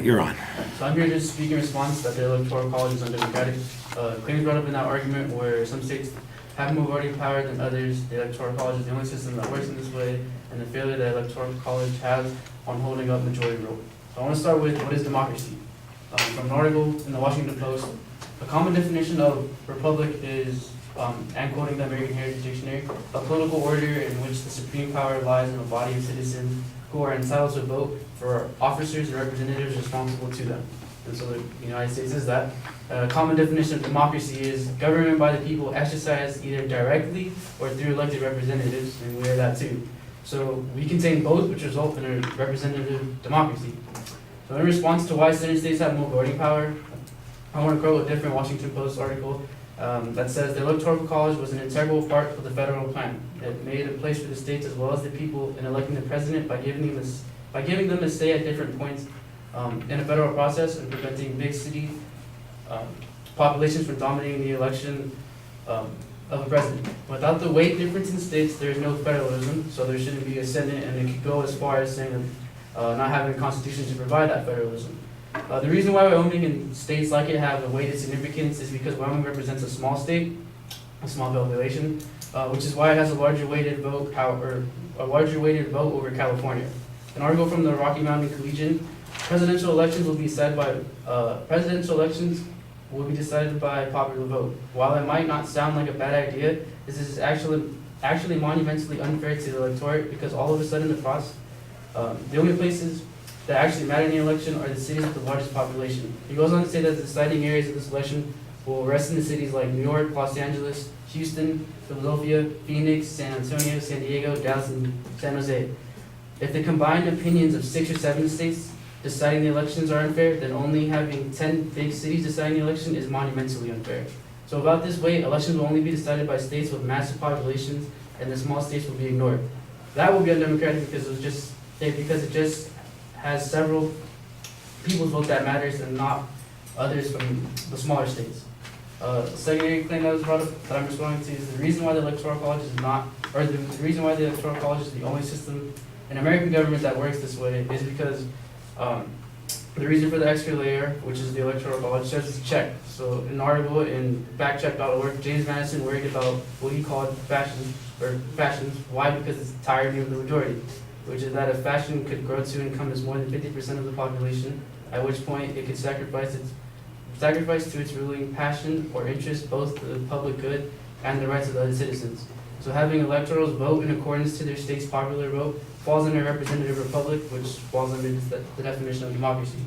you're on. So I'm here to speak in response that the Electoral College is undemocratic. Claims brought up in that argument where some states have more voting power than others. The Electoral College is the only system that works in this way, and the failure that the Electoral College has on holding up majority rule. So I want to start with what is democracy. From an article in the Washington Post, a common definition of republic is, and quoting the American Heritage Dictionary, a political order in which the supreme power lies in a body of citizens who are entitled to vote for officers and representatives responsible to them. And so the United States is that. A common definition of democracy is government by the people exercised either directly or through elected representatives, and we are that too. So we contain both, which result in a representative democracy. So in response to why certain states have more voting power, I want to quote a different Washington Post article that says the Electoral College was an integral part of the federal plan. It made a place for the states as well as the people in electing the president by giving them a say at different points in a federal process and preventing big city populations from dominating the election of a president. Without the weight difference in states, there is no federalism, so there shouldn't be a Senate, and it could go as far as saying not having a constitution to provide that federalism. The reason why Wyoming and states like it have a weighted significance is because Wyoming represents a small state, a small population, which is why it has a larger weighted vote over California. An article from the Rocky Mountain Collegian: presidential elections will be decided by popular vote. While it might not sound like a bad idea, this is actually monumentally unfair to the electorate, because all of a sudden the only places that actually matter in the election are the cities with the largest population. He goes on to say that the deciding areas of this election will rest in the cities like New York, Los Angeles, Houston, Philadelphia, Phoenix, San Antonio, San Diego, Dallas, and San Jose. If the combined opinions of 6 or 7 states deciding the elections are unfair, then only having 10 big cities deciding the election is monumentally unfair. So about this way, elections will only be decided by states with massive populations, and the small states will be ignored. That will be undemocratic because it just has several people's vote that matters and not others from the smaller states. The secondary claim that was brought up that I'm responding to is the reason why the Electoral College is the only system in American government that works this way is because the reason for the extra layer, which is the Electoral College, serves as a check. So in an article in backcheck.org, James Madison worried about what he called fashions. Why? Because it's tyranny of the majority, which is that a faction could grow to encompass more than 50% of the population, at which point it could sacrifice to its ruling passion or interest both the public good and the rights of the other citizens. So having electorals vote in accordance to their state's popular vote falls under a representative republic, which falls under the definition of democracy.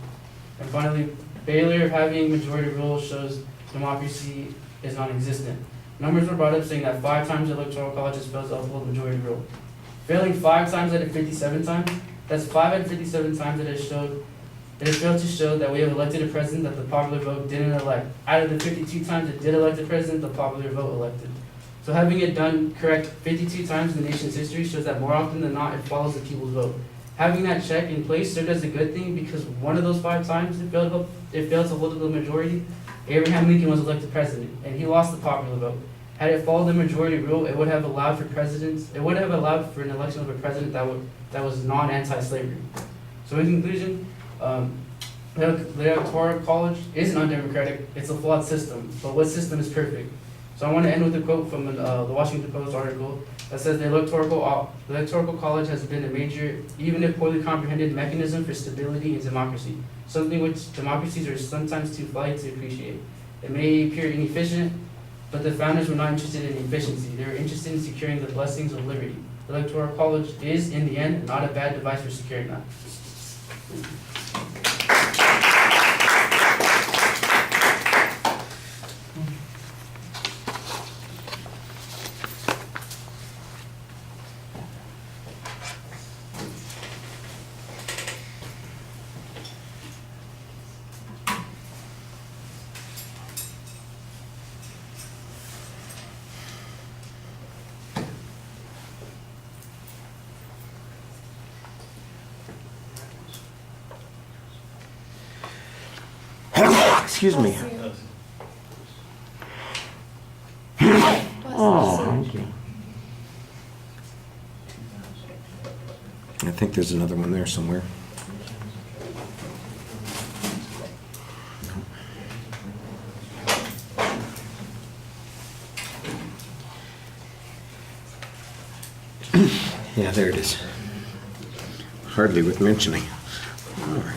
And finally, failure of having majority rule shows democracy is non-existent. Numbers were brought up saying that 5 times the Electoral College has failed to uphold majority rule. Failing 5 times out of 57 times, that's 5 out of 57 times that it has failed to show that we have elected a president that the popular vote didn't elect. Out of the 52 times it did elect a president, the popular vote elected. So having it done correct 52 times in the nation's history shows that more often than not it follows the people's vote. Having that check in place served as a good thing because one of those 5 times it failed to hold the majority. Abraham Lincoln was elected president, and he lost the popular vote. Had it followed the majority rule, it would have allowed for an election of a president that was non-anti-slavery. So in conclusion, the Electoral College isn't undemocratic, it's a flawed system, but what system is perfect? So I want to end with a quote from the Washington Post article that says the Electoral College has been a major, even if poorly comprehended, mechanism for stability and democracy, something which democracies are sometimes too flighty to appreciate. It may appear inefficient, but the founders were not interested in efficiency. They were interested in securing the blessings of liberty. The Electoral College is, in the end, not a bad device for securing that. Excuse me. Oh, thank you. I think there's another one there somewhere. Yeah, there it is. Hardly worth mentioning. All right.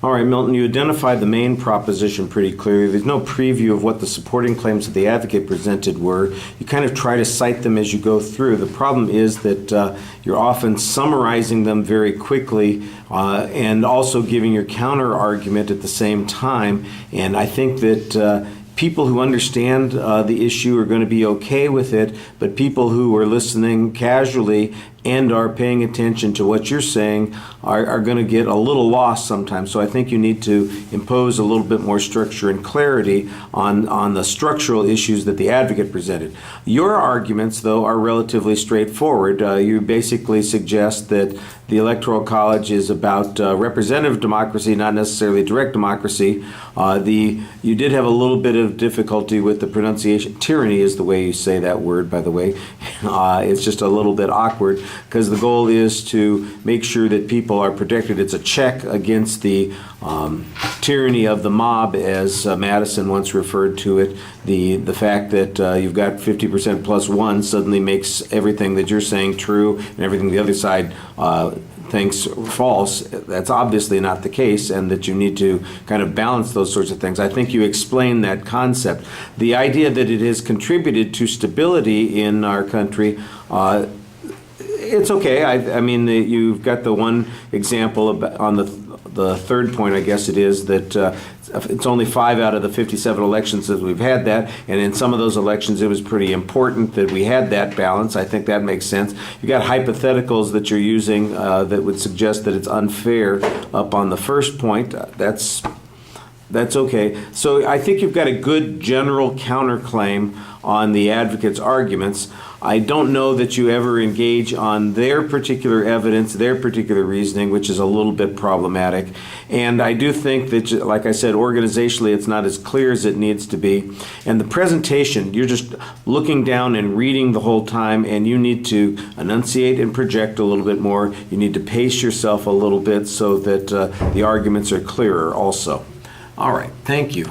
All right, Milton, you identified the main proposition pretty clearly. There's no preview of what the supporting claims that the advocate presented were. You kind of try to cite them as you go through. The problem is that you're often summarizing them very quickly and also giving your counter argument at the same time. And I think that people who understand the issue are going to be okay with it, but people who are listening casually and are paying attention to what you're saying are going to get a little lost sometimes. So I think you need to impose a little bit more structure and clarity on the structural issues that the advocate presented. Your arguments, though, are relatively straightforward. You basically suggest that the Electoral College is about representative democracy, not necessarily direct democracy. You did have a little bit of difficulty with the pronunciation. Tyranny is the way you say that word, by the way. It's just a little bit awkward, because the goal is to make sure that people are protected. It's a check against the tyranny of the mob, as Madison once referred to it. The fact that you've got 50% plus one suddenly makes everything that you're saying true and everything the other side thinks false. That's obviously not the case, and that you need to kind of balance those sorts of things. I think you explained that concept. The idea that it has contributed to stability in our country, it's okay. I mean, you've got the one example on the third point, I guess it is, that it's only 5 out of the 57 elections that we've had that, and in some of those elections it was pretty important that we had that balance. I think that makes sense. You've got hypotheticals that you're using that would suggest that it's unfair up on the first point. That's okay. So I think you've got a good general counterclaim on the advocate's arguments. I don't know that you ever engage on their particular evidence, their particular reasoning, which is a little bit problematic. And I do think that, like I said, organizationally it's not as clear as it needs to be. And the presentation, you're just looking down and reading the whole time, and you need to enunciate and project a little bit more. You need to pace yourself a little bit so that the arguments are clearer also. All right, thank you.